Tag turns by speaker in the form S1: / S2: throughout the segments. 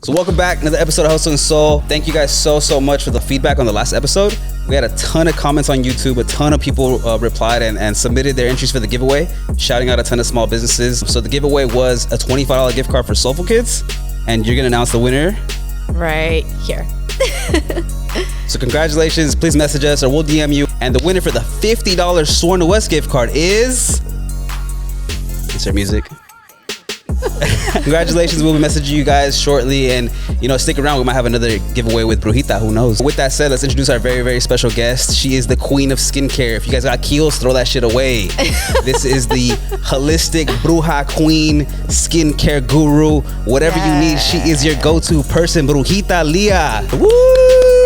S1: So welcome back, another episode of Hustle and Soul. Thank you guys so much for the feedback on the last episode. We had a ton of comments on YouTube, a ton of people replied and submitted their entries for the giveaway, shouting out a ton of small businesses. So the giveaway was a $25 gift card for Soulful Kids, and you're gonna announce the winner
S2: right here.
S1: So congratulations, please message us or we'll DM you. And the winner for the $50 Sworn to West gift card is... Insert music. Congratulations, we'll be messaging you guys shortly, and stick around, we might have another giveaway with Brujita, who knows. With that said, let's introduce our very special guest. She is the queen of skincare. If you guys got keels, throw that shit away. This is the holistic Bruja queen, skincare guru, whatever you need, she is your go-to person. Brujita Leah. Woo!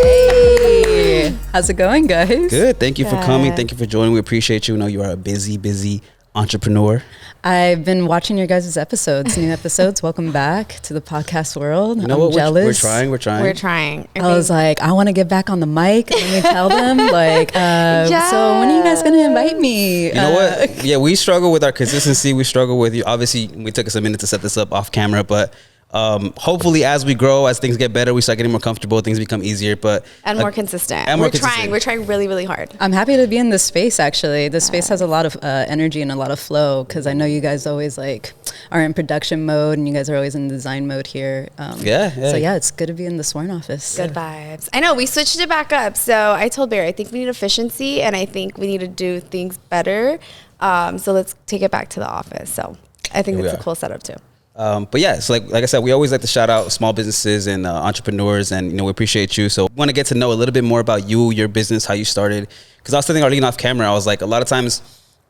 S2: Hey, how's it going, guys?
S1: Good, thank you for coming, thank you for joining. We appreciate you. We know you are a busy entrepreneur.
S2: I've been watching your guys' episodes, new episodes. Welcome back to the podcast world. I'm jealous.
S1: We're trying.
S2: I was like, I want to get back on the mic. Let me tell them, so when are you guys going to invite me?
S1: You know what? Yeah, we struggle with our consistency. We struggle with you. Obviously, we took us a minute to set this up off camera, but hopefully as we grow, as things get better, we start getting more comfortable, things become easier, and
S3: more consistent. We're trying really hard.
S2: I'm happy to be in this space. Actually, this space has a lot of energy and a lot of flow, because I know you guys always are in production mode, and you guys are always in design mode here. So it's good to be in the Sworn office.
S3: Good vibes. I know we switched it back up. So I told Barry, I think we need efficiency, and I think we need to do things better. So let's take it back to the office. So I think it's a cool setup too.
S1: But yeah, so like I said, we always like to shout out small businesses and entrepreneurs, and we appreciate you. So we want to get to know a little bit more about you, your business, how you started. Because I was telling Arleen off camera, I was like, a lot of times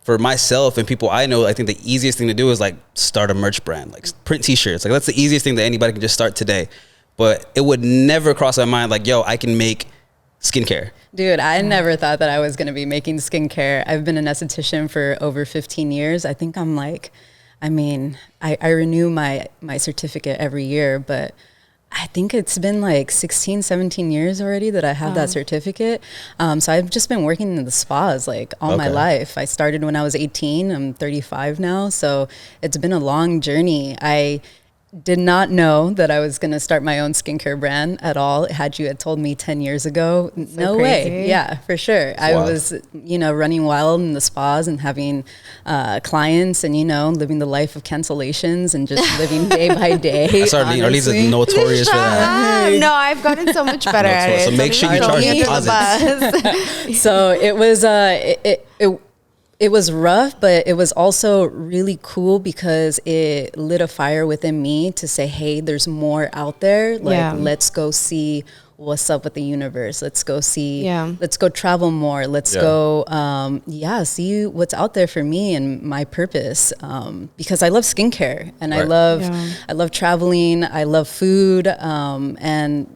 S1: for myself and people I know, I think the easiest thing to do is start a merch brand, print t-shirts. That's the easiest thing that anybody can just start today. But it would never cross my mind I can make skincare.
S2: Dude, I never thought that I was going to be making skincare. I've been an esthetician for over 15 years. I think I'm I renew my certificate every year, but I think it's been 16, 17 years already that I have that certificate. So I've just been working in the spas all my life. I started when I was 18. I'm 35 now. So it's been a long journey. I did not know that I was going to start my own skincare brand at all. Had you had told me 10 years ago, no way. Yeah, for sure. I was, running wild in the spas and having clients and, living the life of cancellations and just living day by day.
S1: Arlene's notorious for that.
S3: No, I've gotten so much better at it.
S1: So make sure you charge deposits.
S2: So it was, it was rough, but it was also really cool because it lit a fire within me to say, hey, there's more out there. Let's go see what's up with the universe. Let's go see, let's go travel more. Let's go, see what's out there for me and my purpose. Because I love skincare and I love traveling. I love food. And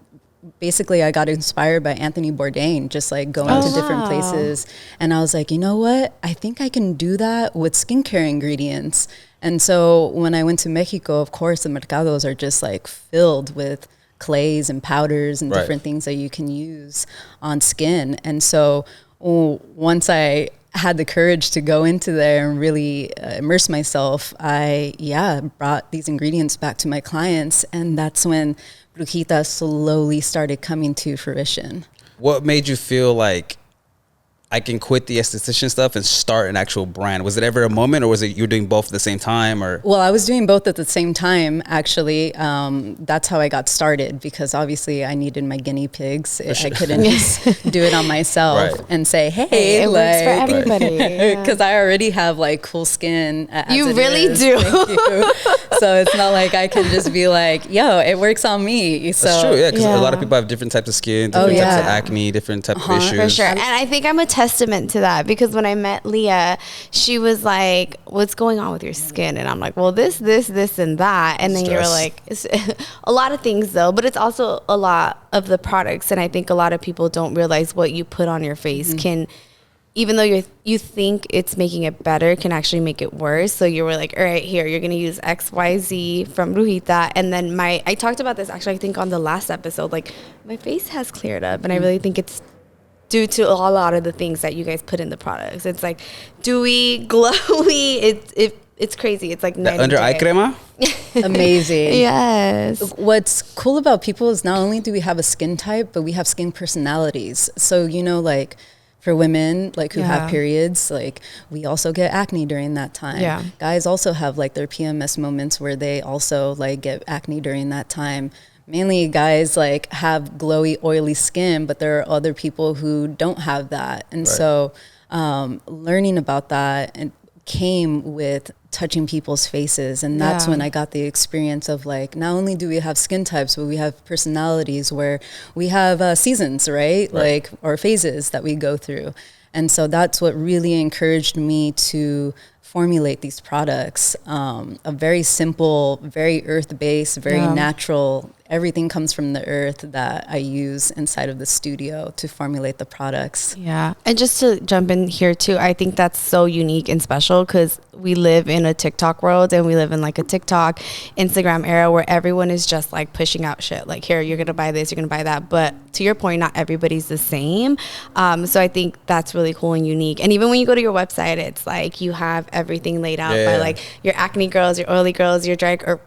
S2: basically I got inspired by Anthony Bourdain, just going to different places. And I was like, you know what? I think I can do that with skincare ingredients. And so when I went to Mexico, of course, the mercados are just filled with clays and powders and different things that you can use on skin. And so once I had the courage to go into there and really immerse myself, I brought these ingredients back to my clients. And that's when Brujita slowly started coming to fruition.
S1: What made you feel like I can quit the esthetician stuff and start an actual brand? Was it ever a moment, or was it you were doing both at the same time? Or
S2: well, I was doing both at the same time, actually. That's how I got started, because obviously I needed my guinea pigs. I couldn't just do it on myself and say, hey,
S3: it works for everybody.
S2: Because I already have cool skin.
S3: You really do.
S2: So it's not like I can just be yo, it works on me. So
S1: that's true, because a lot of people have different types of skin, different types of acne, different types of issues.
S3: For sure. And I think I'm a testament to that, because when I met Leah, she was like, what's going on with your skin? And I'm like, well, this, and that. And then you're like, it's a lot of things though, but it's also a lot of the products. And I think a lot of people don't realize what you put on your face can, even though you think it's making it better, can actually make it worse. So you were like, all right, here, you're going to use XYZ from Brujita. And then I talked about this actually, I think on the last episode, my face has cleared up, and I really think it's due to a lot of the things that you guys put in the products. It's dewy, glowy. it's crazy. It's like
S1: the under eye crema.
S2: Amazing.
S3: Yes.
S2: What's cool about people is not only do we have a skin type, but we have skin personalities. So, you know, like for women like who have periods, like we also get acne during that time.
S3: Yeah.
S2: Guys also have like their PMS moments where they also like get acne during that time. Mainly guys like have glowy, oily skin, but there are other people who don't have that. And so learning about that and came with touching people's faces, and that's when I got the experience of like, not only do we have skin types, but we have personalities where we have seasons, right? Like, or phases that we go through. And so that's what really encouraged me to formulate these products. A very simple, very earth-based, very natural. Everything comes from the earth that I use inside of the studio to formulate the products.
S3: Yeah. And just to jump in here too, I think that's so unique and special because we live in a TikTok world and we live in like a TikTok, Instagram era where everyone is just like pushing out shit. Like, here, you're going to buy this, you're going to buy that. But to your point, not everybody's the same. So I think that's really cool and unique. And even when you go to your website, it's like you have everything laid out by like your acne girls, your oily girls, your dry or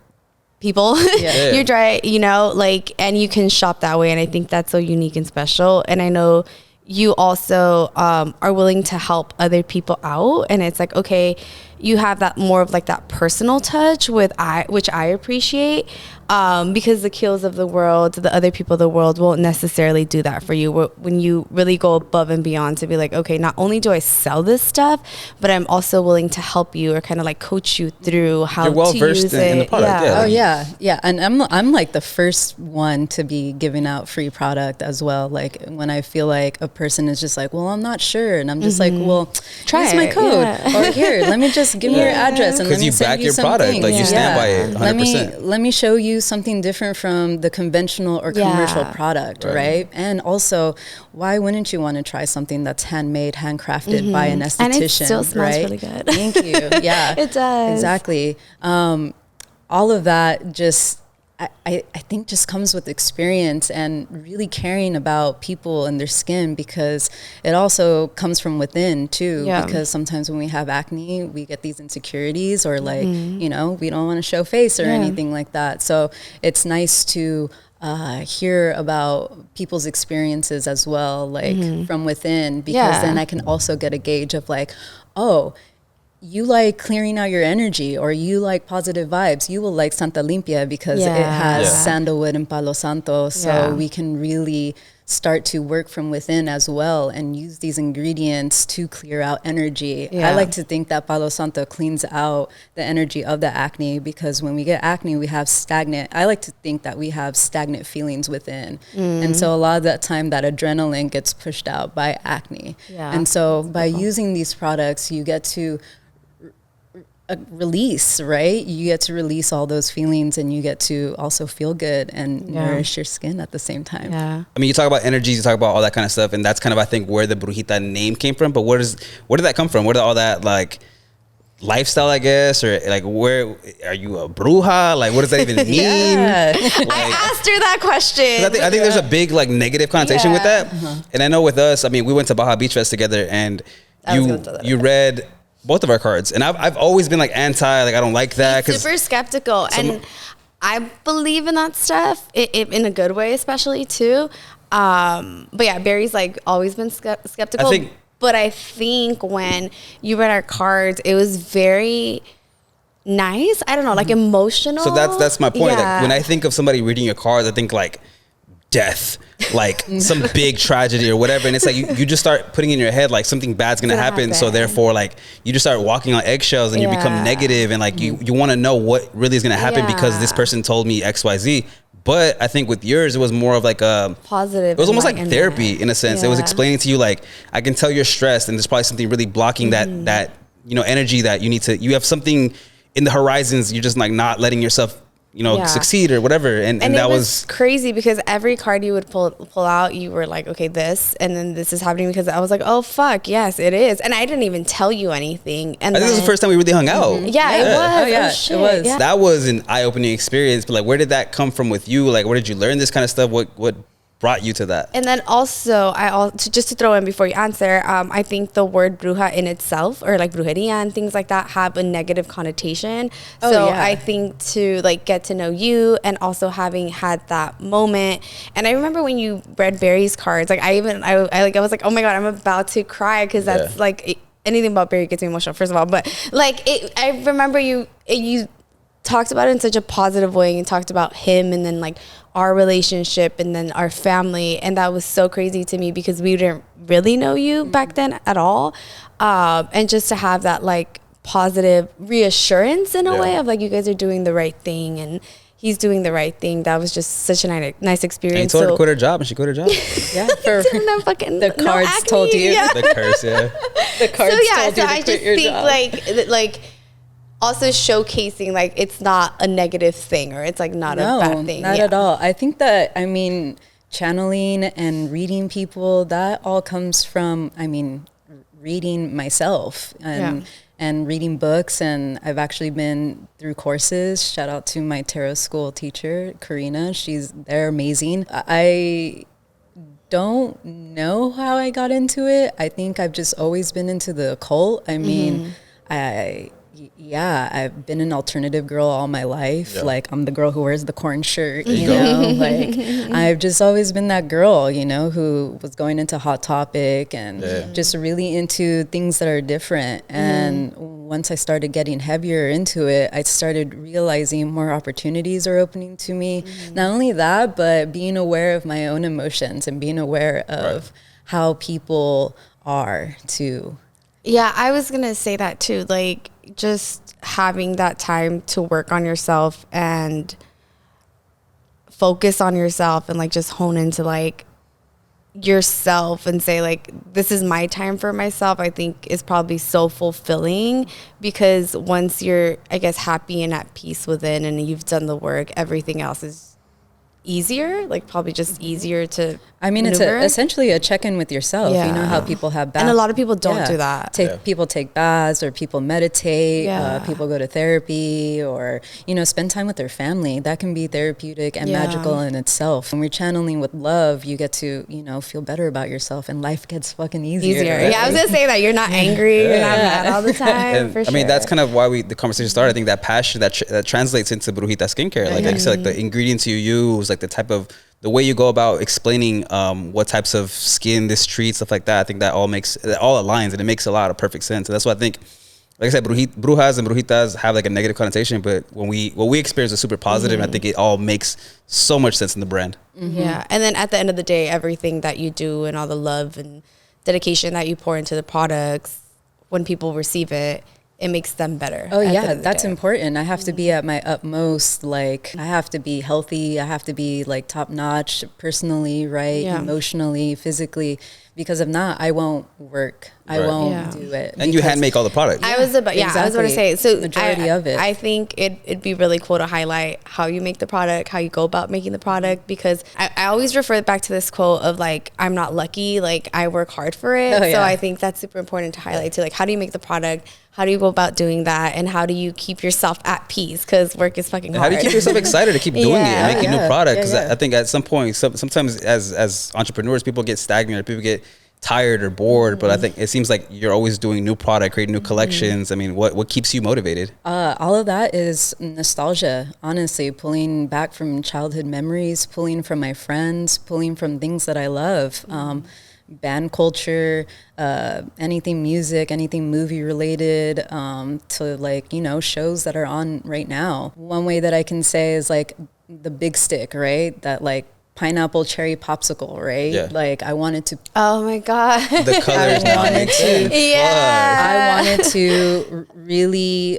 S3: people, you're dry, you know, like, and you can shop that way. And I think that's so unique and special. And I know you also are willing to help other people out. And it's like, okay, you have that more of like that personal touch which I appreciate, because the Kills of the world, the other people of the world won't necessarily do that for you. When you really go above and beyond to be like, okay, not only do I sell this stuff, but I'm also willing to help you or kind of like coach you through how
S1: You're well
S3: to
S1: versed
S3: use
S1: in the
S3: it.
S1: product.
S2: Oh yeah. And I'm like the first one to be giving out free product as well. Like when I feel like a person is just like, well, I'm not sure, and I'm just like, well,
S3: try
S2: use my code, or here, let me just give me your address and let me
S1: you
S2: send
S1: back
S2: you
S1: your
S2: some
S1: product,
S2: things.
S1: like you stand by it 100%.
S2: Let me show you something different from the conventional or commercial product, right? And also, why wouldn't you want to try something that's handmade, handcrafted by an esthetician?
S3: And it still smells
S2: right?
S3: really good.
S2: Thank you. Yeah,
S3: it does.
S2: Exactly. All of that just, I think just comes with experience and really caring about people and their skin, because it also comes from within too. Because sometimes when we have acne, we get these insecurities or like, you know, we don't want to show face or anything like that. So it's nice to hear about people's experiences as well, like from within, because then I can also get a gauge of like, oh, you like clearing out your energy, or you like positive vibes, you will like Santa Limpia because it has sandalwood and Palo Santo. So we can really start to work from within as well and use these ingredients to clear out energy. I like to think that Palo Santo cleans out the energy of the acne, because when we get acne, we have I like to think that we have stagnant feelings within. And so a lot of that time that adrenaline gets pushed out by acne. And so by using these products, you get to release, right? You get to release all those feelings, and you get to also feel good and nourish your skin at the same time.
S1: I mean, you talk about energies, you talk about all that kind of stuff, and that's kind of, I think, where the Brujita name came from. But where did that come from? Where did all that like lifestyle, I guess, or like, where are you a bruja? Like, what does that even mean? Like,
S3: I asked her that question.
S1: I think there's a big like negative connotation with that. And I know with us, I mean, we went to Baja Beach Fest together, and you read both of our cards, and I've always been like anti, like I don't like that, because
S3: super skeptical, and I believe in that stuff in a good way, especially too. But yeah, Barry's like always been skeptical. But I think when you read our cards, it was very nice. I don't know, like emotional.
S1: So that's my point. Like when I think of somebody reading your cards, I think like death, like some big tragedy or whatever, and it's like you just start putting in your head like something bad's gonna happen, so therefore like you just start walking on eggshells, and you become negative, and like you want to know what really is gonna happen because this person told me XYZ. But I think with yours, it was more of like a
S3: positive.
S1: It was almost like therapy in a sense. It was explaining to you like, I can tell you're stressed, and there's probably something really blocking that you know, energy that you have something in the horizons. You're just like not letting yourself, you know, succeed or whatever. And that was
S3: crazy, because every card you would pull out, you were like, okay, this, and then this is happening, because I was like, oh fuck, yes, it is. And I didn't even tell you anything. And I
S1: think this was the first time we really hung out.
S3: It was.
S2: It was.
S1: That was an eye-opening experience. But like, where did that come from with you? Like, where did you learn this kind of stuff? What brought you to that?
S3: And then also, just to throw in before you answer, I think the word bruja in itself, or like brujeria and things like that, have a negative connotation. So I think to like get to know you, and also having had that moment. And I remember when you read Barry's cards, like I was like, oh my God, I'm about to cry, because that's like anything about Barry gets me emotional, first of all. But like I remember you talked about it in such a positive way, and talked about him, and then like our relationship, and then our family. And that was so crazy to me, because we didn't really know you back then at all. And just to have that like positive reassurance in a way of like, you guys are doing the right thing, and he's doing the right thing. That was just such a nice experience.
S1: And you told her to quit her job, and she quit her job.
S2: The cards told you.
S1: The curse,
S2: The cards told you to quit your job.
S3: I just think like also showcasing like it's not a negative thing, or it's like not a bad thing.
S2: Not at all. I think that, I mean, channeling and reading people, that all comes from, I mean, reading myself and reading books. And I've actually been through courses. Shout out to my tarot school teacher, Karina. They're amazing. I don't know how I got into it. I think I've just always been into the occult. I mean, I've been an alternative girl all my life. Yeah. Like, I'm the girl who wears the corn shirt, you know, like I've just always been that girl, you know, who was going into Hot Topic and just really into things that are different. And once I started getting heavier into it, I started realizing more opportunities are opening to me. Not only that, but being aware of my own emotions and being aware of how people are too.
S3: Yeah, I was going to say that too. Like, just having that time to work on yourself and focus on yourself, and like just hone into like yourself and say like, this is my time for myself, I think is probably so fulfilling, because once you're, I guess, happy and at peace within, and you've done the work, everything else is easier, like probably just easier to
S2: it's essentially a check-in with yourself. You know how people have baths,
S3: and a lot of people don't do that.
S2: People take baths, or people meditate, people go to therapy, or spend time with their family. That can be therapeutic and magical in itself. When we're channeling with love, you get to feel better about yourself, and life gets fucking easier.
S3: Right? I was gonna say that you're not angry, you're not mad all the time.
S1: And, I mean, that's kind of why the conversation started. I think that passion that translates into Brujita skincare. Like I said, like the ingredients you use, like the way you go about explaining what types of skin this treats, stuff like that. I think that all aligns, and it makes a lot of perfect sense. And that's why I think, like I said, brujas and brujitas have like a negative connotation, but what we experience is super positive, and I think it all makes so much sense in the brand.
S3: Yeah, and then at the end of the day, everything that you do and all the love and dedication that you pour into the products, when people receive it, it makes them better.
S2: Oh yeah, that's important. I have to be at my utmost. Like, I have to be healthy. I have to be like top notch personally, right? Emotionally, physically. Because if not, I won't work. I won't do it.
S1: And you hand make all the product.
S3: I was about to say. So
S2: majority of it.
S3: I think it'd be really cool to highlight how you make the product, how you go about making the product, because I always refer back to this quote of like, I'm not lucky, like I work hard for it. So I think that's super important to highlight too. Like, how do you make the product? How do you go about doing that? And how do you keep yourself at peace? Because work is fucking hard.
S1: How do you keep yourself excited to keep doing it and making new product? Because I think at some point, sometimes as entrepreneurs, people get stagnant, or people get tired or bored. But I think it seems like you're always doing new product, creating new collections. I mean, what keeps you motivated?
S2: All of that is nostalgia, honestly, pulling back from childhood memories, pulling from my friends, pulling from things that I love. Band culture, anything music, anything movie related, to like, shows that are on right now. One way that I can say is like the big stick, right? That like pineapple cherry popsicle, right? Yeah. Like I wanted to.
S3: Oh my God.
S1: The colors now make sense.
S2: I wanted to really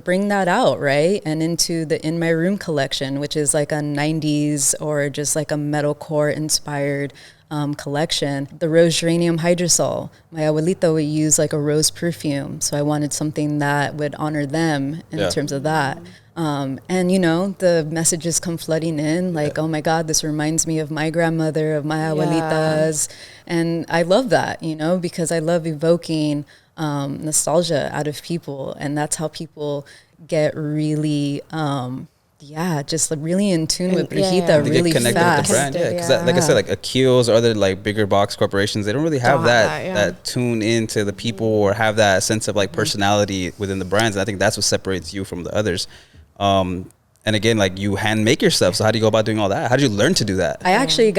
S2: bring that out, right? And into the In My Room collection, which is like a 90s or just like a metalcore inspired collection. The rose geranium hydrosol. My abuelita would use like a rose perfume. So I wanted something that would honor them in terms of that. And the messages come flooding in like, oh my God, this reminds me of my grandmother, of my abuelitas. And I love that, because I love evoking nostalgia out of people. And that's how people get really just really in tune with Brujita, really
S1: get connected
S2: fast.
S1: with the brand, because like I said, like Akil's or other like bigger box corporations, they don't really have that tune into the people or have that sense of like personality within the brands. And I think that's what separates you from the others. And again, like you hand make your stuff. So how do you go about doing all that? How did you learn to do that?
S2: I actually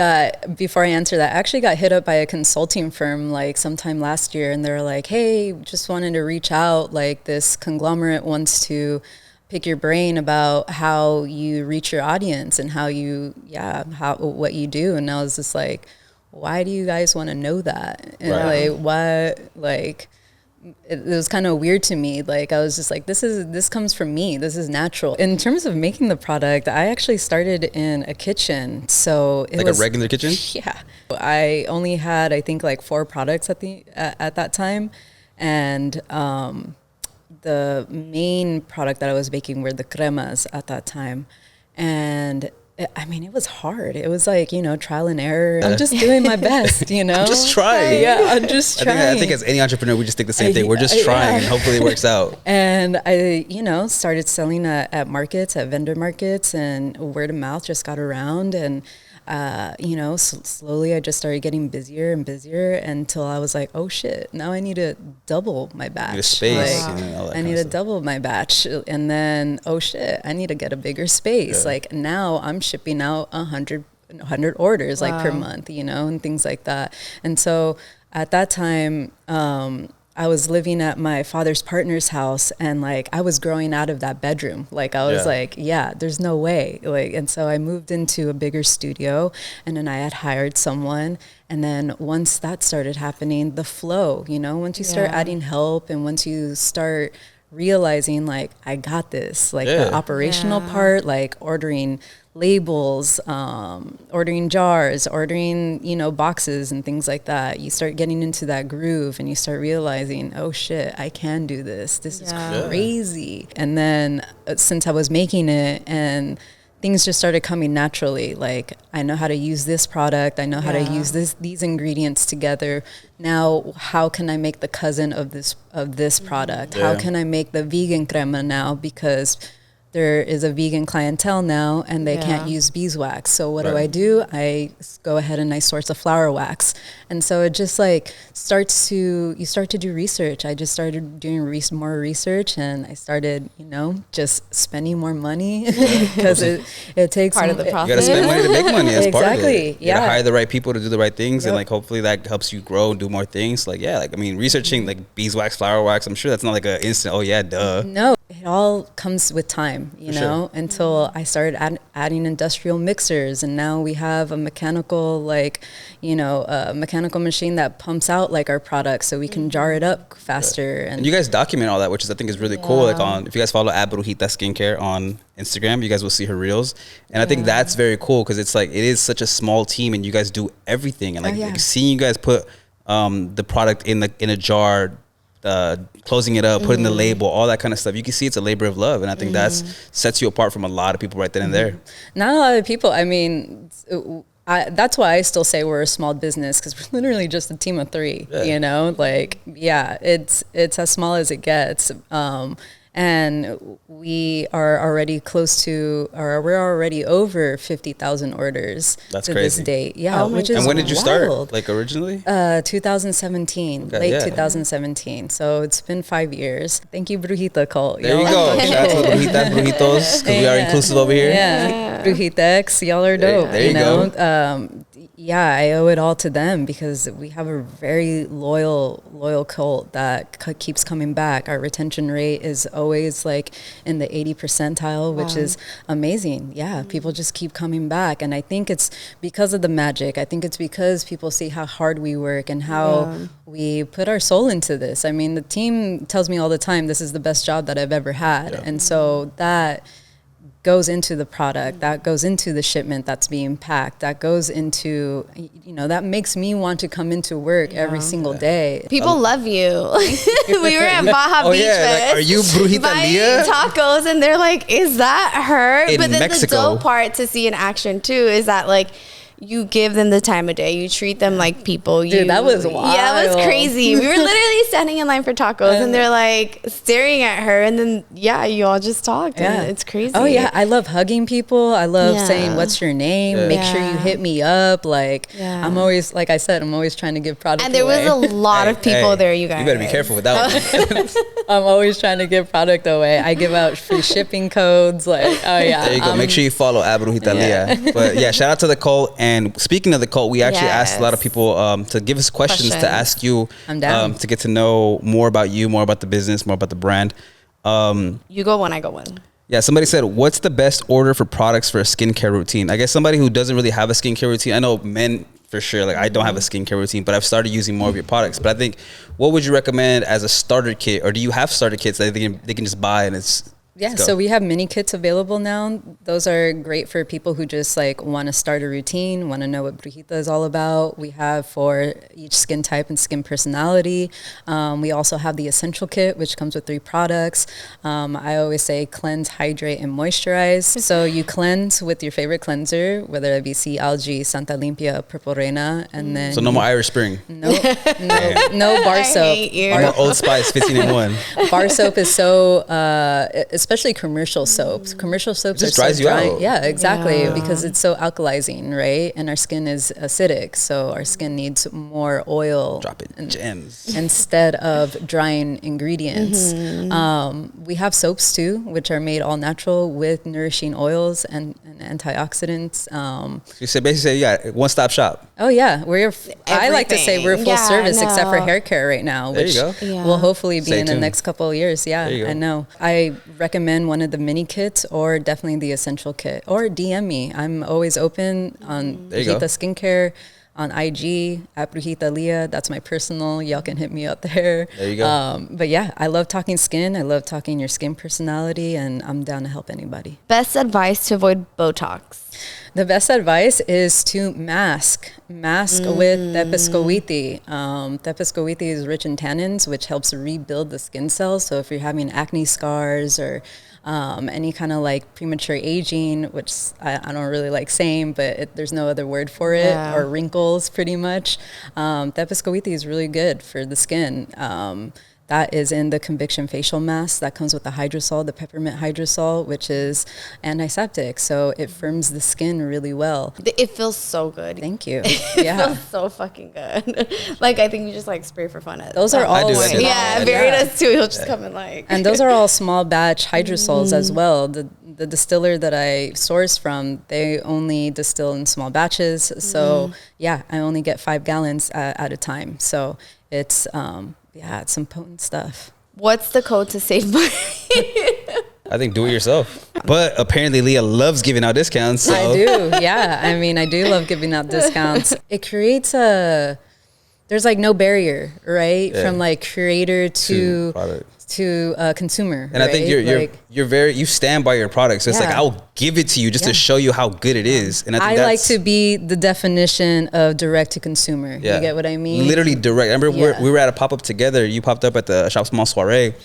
S2: before I answer that, I actually got hit up by a consulting firm like sometime last year, and they're like, hey, just wanted to reach out. Like this conglomerate wants to pick your brain about how you reach your audience and what you do. And I was just like, why do you guys want to know that? And like, what, like, it was kind of weird to me. Like, I was just like, this comes from me. This is natural. In terms of making the product, I actually started in a kitchen. So it was
S1: a regular kitchen?
S2: Yeah. I only had, I think, like 4 products at that time. And, the main product that I was making were the cremas at that time. And it was hard. It was like, trial and error. I'm just doing my best,
S1: I'm just trying.
S2: Yeah, I'm just trying.
S1: I think as any entrepreneur, we just think the same thing. We're just trying and hopefully it works out.
S2: And I, started selling at markets, at vendor markets, and word of mouth just got around. And slowly I just started getting busier and busier until I was like, oh shit, now I need to double my batch.
S1: Need a space.
S2: I need to double my batch. And then, oh shit, I need to get a bigger space. Yeah. Like now I'm shipping out 100 orders like per month, and things like that. And so at that time, I was living at my father's partner's house, and like I was growing out of that bedroom. Like I was like, there's no way. Like, and so I moved into a bigger studio, and then I had hired someone. And then once that started happening, the flow, once you start adding help, and once you start realizing like, I got this, like the operational part, like ordering labels, ordering jars, ordering, boxes and things like that. You start getting into that groove and you start realizing, oh shit, I can do this. This is crazy. And then since I was making it and things just started coming naturally, like I know how to use this product. I know how to use these ingredients together. Now, how can I make the cousin of this product? How can I make the vegan crema now? Because there is a vegan clientele now and they can't use beeswax. So what do? I go ahead and I source a flower wax. And so it just like you start to do research. I just started doing more research, and I started, just spending more money because it takes
S3: part of the process.
S1: You got to spend money to make money. That's part of it.
S2: Exactly.
S1: You got to hire the right people to do the right things. And like, hopefully that helps you grow and do more things. Like, researching like beeswax, flower wax, I'm sure that's not like an instant, oh yeah, duh.
S2: No. It all comes with time, until I started adding industrial mixers, and now we have a mechanical, mechanical machine that pumps out like our products so we can jar it up faster.
S1: And you guys document all that, which I think is really cool. Like if you guys follow Brujita Skincare on Instagram, you guys will see her reels. And I think that's very cool because it's like, it is such a small team and you guys do everything. And like seeing you guys put the product in a jar, closing it up, putting the label, all that kind of stuff. You can see it's a labor of love, and I think that's sets you apart from a lot of people right then and there.
S2: Not a lot of people. I mean, that's why I still say we're a small business, because we're literally just a team of 3. It's as small as it gets. And we are already we're already over 50,000 orders
S1: to
S2: this date. Yeah, which is
S1: And when did you
S2: wild.
S1: start? Like originally?
S2: 2017, late 2017. So it's been 5 years. Thank you, Brujita Cult.
S1: There you go. Shout out to Brujita, Brujitos, because we are inclusive over here.
S2: Yeah, Brujitex, y'all are dope.
S1: There you go.
S2: I owe it all to them because we have a very loyal cult that keeps coming back. Our retention rate is always like in the 80 percentile, which is amazing. Yeah, people just keep coming back. And I think it's because of the magic. I think it's because people see how hard we work and how we put our soul into this. I mean, the team tells me all the time, this is the best job that I've ever had. Yeah. And so that goes into the product, that goes into the shipment that's being packed, that goes into, that makes me want to come into work every single day.
S3: People love you. We were at Baja Beach Fest.
S1: Like, are you Brujita Leah?
S3: Tacos, and they're like, is that her?
S1: In
S3: but then
S1: Mexico.
S3: The dope part to see in action too is that like, you give them the time of day. You treat them like people.
S2: Dude, that was wild.
S3: Yeah, it was crazy. We were literally standing in line for tacos, and they're like staring at her, and then you all just talked. Yeah, and it's crazy.
S2: Oh yeah, I love hugging people. I love saying, "What's your name?" Make sure you hit me up. Like I'm always, like I said, I'm always trying to give product.
S3: And there was a lot of people there. You guys,
S1: you better be careful with that one.
S2: I'm always trying to give product away. I give out free shipping codes. Like, oh yeah.
S1: There you go. Make sure you follow Brujita Leah. But yeah, shout out to the cult. And speaking of the cult, we actually asked a lot of people to give us questions to ask you.
S2: I'm down.
S1: To get to know more about you, more about the business, more about the brand.
S3: You go one, I go one.
S1: Yeah, somebody said, what's the best order for products for a skincare routine? I guess somebody who doesn't really have a skincare routine. I know men for sure, like I don't have a skincare routine, but I've started using more of your products. But I think, what would you recommend as a starter kit? Or do you have starter kits that they can just buy and it's...
S2: Yeah, so we have mini kits available now. Those are great for people who just like want to start a routine, want to know what Brujita is all about. We have for each skin type and skin personality. We also have the essential kit, which comes with 3 products. I always say cleanse, hydrate, and moisturize. So you cleanse with your favorite cleanser, whether it be Sea Algae, Santa Limpia, Purple Reina, and then...
S1: So no more Irish Spring.
S2: No bar soap.
S1: No more Old Spice 15-in-1.
S2: Bar soap is so... especially commercial soaps. Commercial soaps
S1: just
S2: are
S1: dries
S2: so
S1: you
S2: dry.
S1: out.
S2: Yeah, exactly. Because it's so alkalizing, right? And our skin is acidic, so our skin needs more oil.
S1: Dropping gems.
S2: Instead of drying ingredients. We have soaps too, which are made all natural with nourishing oils and antioxidants.
S1: You said basically, one-stop shop.
S2: Oh yeah, I like to say we're full service except for hair care right now, which will hopefully be in the next couple of years. Yeah, I know. I recommend one of the mini kits or definitely the essential kit, or DM me. I'm always open on Brujita Skincare on IG at Brujita Leah. That's my personal. Y'all can hit me up there.
S1: There you go.
S2: But yeah, I love talking skin. I love talking your skin personality, and I'm down to help anybody.
S3: Best advice to avoid Botox?
S2: The best advice is to mask with Tepiscowiti. Tepiscowiti is rich in tannins, which helps rebuild the skin cells. So if you're having acne scars or any kind of like premature aging, which I don't really like saying, but there's no other word for it, or wrinkles pretty much, Tepiscowiti is really good for the skin. That is in the Conviction facial mask that comes with the hydrosol, the peppermint hydrosol, which is antiseptic. So it firms the skin really well.
S3: It feels so good.
S2: Thank you.
S3: It feels so fucking good. Like, I think you just like spray for fun.
S2: Those are all
S3: Barry does too. He'll just come and like.
S2: And those are all small batch hydrosols as well. The distiller that I source from, they only distill in small batches. So I only get 5 gallons at a time. So it's it's some potent stuff.
S3: What's the code to save money?
S2: I
S1: think do it yourself. But apparently Leah loves giving out discounts. So.
S2: I do, yeah. I mean, I do love giving out discounts. It creates there's like no barrier, right? Yeah. From like creator to consumer.
S1: And I think you stand by your product. So it's like, I'll give it to you just to show you how good it is. And I think
S2: like to be the definition of direct to consumer. You get what I mean?
S1: Literally direct. I remember we were at a pop-up together. You popped up at the Shop Small Soiree.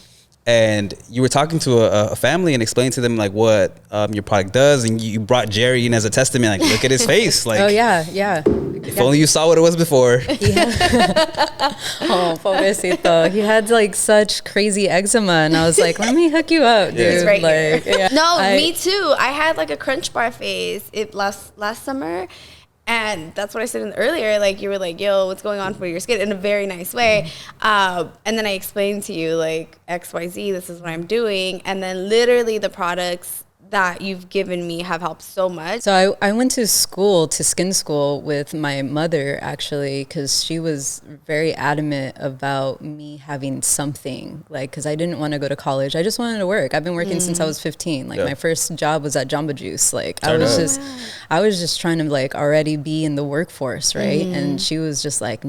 S1: And you were talking to a family and explaining to them like what your product does, and you brought Jerry in as a testament. Like, look at his face. Like,
S2: oh yeah.
S1: If only you saw what it was before.
S2: Oh, pobrecito. He had like such crazy eczema, and I was like, let me hook you up, dude.
S3: It's right
S2: like,
S3: here. Me too. I had like a crunch bar phase last summer. And that's what I said earlier. Like, you were like, yo, what's going on for your skin in a very nice way. And then I explained to you, like, XYZ, this is what I'm doing. And then literally the products that you've given me have helped so much.
S2: So I went to skin school with my mother, actually, because she was very adamant about me having something, like, because I didn't want to go to college. I just wanted to work. I've been working since I was 15. Like, my first job was at Jamba Juice. Like, I was just trying to, like, already be in the workforce, right? And she was just like,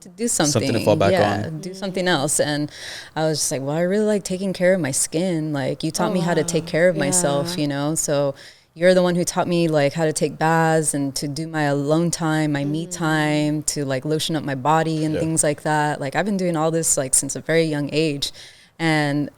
S2: to do something
S1: to fall back on.
S2: Do something else. And I was just like, well, I really like taking care of my skin. Like, you taught me how to take care of myself, you know? So you're the one who taught me like how to take baths and to do my alone time, my me time, to like lotion up my body and things like that. Like, I've been doing all this like since a very young age. And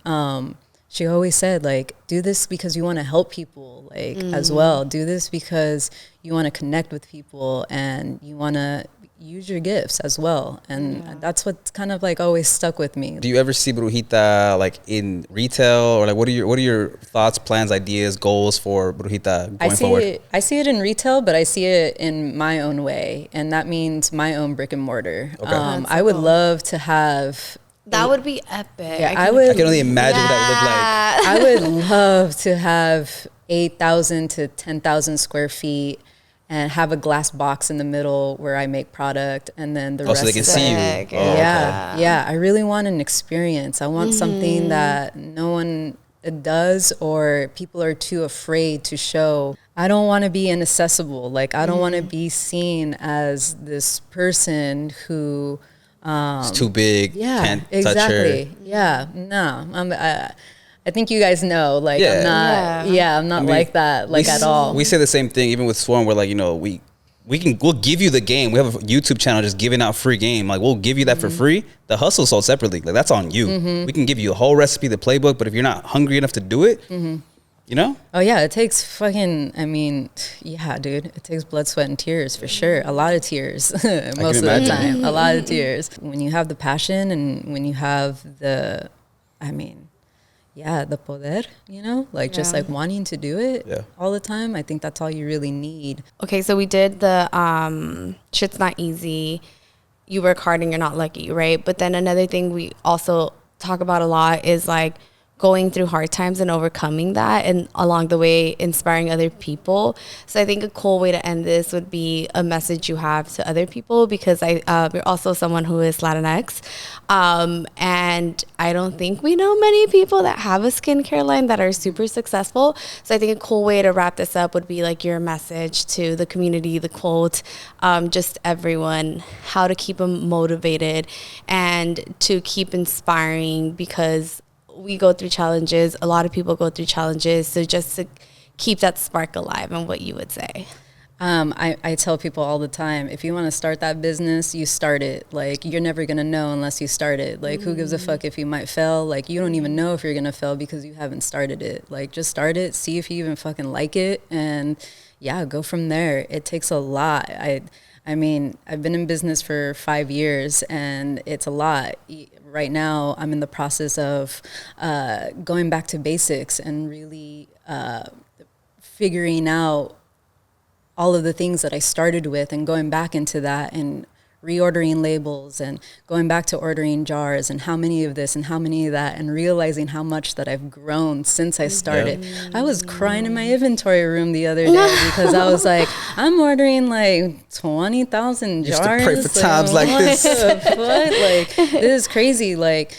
S2: she always said, like, do this because you want to help people, like, as well. Do this because you want to connect with people and you want to use your gifts as well. And that's what's kind of like always stuck with me.
S1: Do you ever see Brujita like in retail, or like what are your thoughts, plans, ideas, goals for Brujita going forward?
S2: I see it in retail, but I see it in my own way, and that means my own brick and mortar.
S1: Okay.
S2: I would love to have.
S3: That would be epic.
S2: Yeah,
S3: I
S2: would.
S1: I can only imagine what that would look like.
S2: I would love to have 8,000 to 10,000 square feet and have a glass box in the middle where I make product, and then the rest.
S1: So they can see you.
S2: Yeah. I really want an experience. I want something that no one does, or people are too afraid to show. I don't want to be inaccessible. Like, I don't want to be seen as this person who
S1: it's too big. Can't touch her.
S2: Yeah, no. I think you guys know, like, I'm not like that, like, at all.
S1: We say the same thing, even with Swarm. We're like, we'll give you the game. We have a YouTube channel just giving out free game. Like, we'll give you that for free. The hustle sold separately. Like, that's on you. We can give you a whole recipe, the playbook, but if you're not hungry enough to do it, you know?
S2: Oh yeah, it takes fucking, dude, it takes blood, sweat, and tears for sure. A lot of tears most of the time. A lot of tears. When you have the passion and when you have the poder, like just like wanting to do it all the time. I think that's all you really need.
S3: Okay, so we did the shit's not easy. You work hard and you're not lucky, right? But then another thing we also talk about a lot is like going through hard times and overcoming that, and along the way inspiring other people. So I think a cool way to end this would be a message you have to other people, because you're also someone who is Latinx, and I don't think we know many people that have a skincare line that are super successful. So I think a cool way to wrap this up would be like your message to the community, the quote, just everyone, how to keep them motivated and to keep inspiring, because we go through challenges. A lot of people go through challenges. So just to keep that spark alive, and what you would say.
S2: I tell people all the time, if you want to start that business, you start it. Like, you're never going to know unless you start it. Like, who gives a fuck if you might fail? Like, you don't even know if you're going to fail because you haven't started it. Like, just start it, see if you even fucking like it, and go from there. It takes a lot. I mean, I've been in business for 5 years, and it's a lot. Right now, I'm in the process of going back to basics and really figuring out all of the things that I started with, and going back into that and reordering labels and going back to ordering jars and how many of this and how many of that, and realizing how much that I've grown since I started. I was crying in my inventory room the other day because I was like, I'm ordering like 20,000 jars.
S1: Used to pray for times like this.
S2: Like, this is crazy. Like,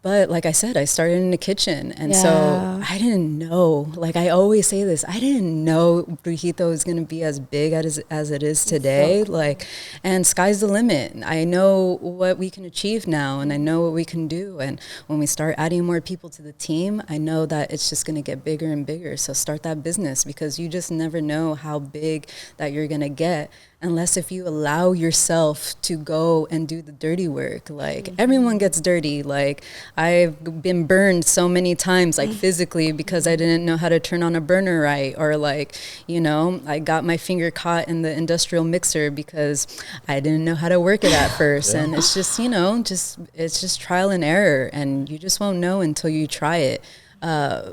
S2: but like I said, I started in the kitchen. And so I didn't know, like I always say this, I didn't know Brujita was going to be as big as it is today. Like, and sky's the limit. I know what we can achieve now, and I know what we can do. And when we start adding more people to the team, I know that it's just going to get bigger and bigger. So start that business, because you just never know how big that you're going to get, unless if you allow yourself to go and do the dirty work. Like, everyone gets dirty. Like, I've been burned so many times, like physically, because I didn't know how to turn on a burner right. Or like, I got my finger caught in the industrial mixer because I didn't know how to work it at first. And it's just, it's just trial and error, and you just won't know until you try it.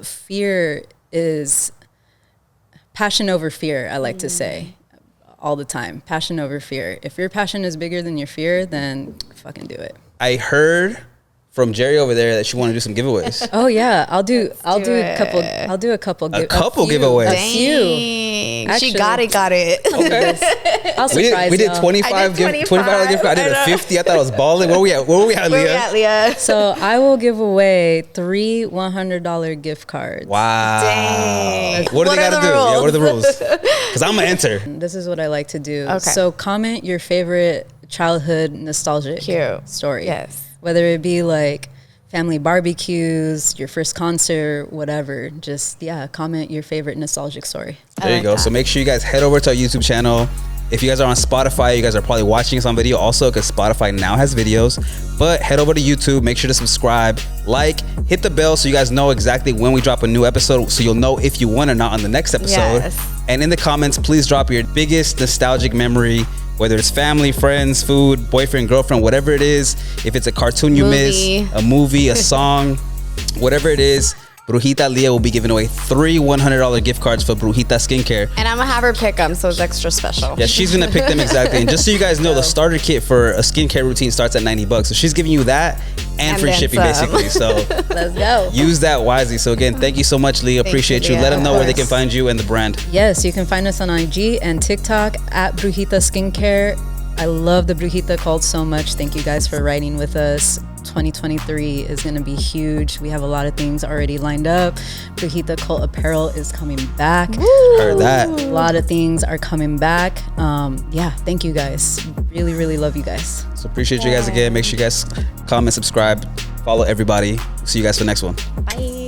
S2: Fear is passion over fear, I like to say. All the time. Passion over fear. If your passion is bigger than your fear, then fucking do it.
S1: I heard from Jerry over there that you want to do some giveaways.
S2: Oh yeah, I'll do a couple
S1: giveaways.
S2: A few.
S3: Actually, she got it.
S2: Okay. I'll surprise
S1: we did $25 gift card. I did a 50. I thought I was balling. Where we at, Leah?
S2: So I will give away 3 $100 gift cards.
S1: Wow.
S3: Dang.
S1: What do they got to do? Yeah, what are the rules? Because I'm going to enter.
S2: This is what I like to do.
S3: Okay.
S2: So comment your favorite childhood nostalgic story.
S3: Yes.
S2: Whether it be like family barbecues, your first concert, whatever. Just, comment your favorite nostalgic story.
S1: There you go. So make sure you guys head over to our YouTube channel, If you guys are on Spotify, you guys are probably watching us on video also, because Spotify now has videos. But head over to YouTube, make sure to subscribe, like, hit the bell so you guys know exactly when we drop a new episode, so you'll know if you won or not on the next episode.
S3: Yes.
S1: And in the comments, please drop your biggest nostalgic memory, whether it's family, friends, food, boyfriend, girlfriend, whatever it is. If it's a cartoon you miss, a movie, a song, whatever it is, Brujita Leah will be giving away 3 $100 gift cards for Brujita Skincare.
S3: And I'm going to have her pick them, so it's extra special.
S1: Yeah, she's going to pick them exactly. And just so you guys know, the starter kit for a skincare routine starts at $90. So she's giving you that and free shipping, basically. So
S2: let's go.
S1: Use that wisely. So again, thank you so much, Leah. Appreciate you. Let them know where they can find you and the brand.
S2: Yes, you can find us on IG and TikTok at Brujita Skincare. I love the Brujita cult so much. Thank you guys for riding with us. 2023 is going to be huge. We have a lot of things already lined up. Brujita Cult Apparel is coming back.
S1: Woo! Heard that.
S2: A lot of things are coming back. Yeah, thank you guys. Really, really love you guys.
S1: So appreciate you guys again. Make sure you guys comment, subscribe, follow everybody. See you guys for the next one.
S3: Bye.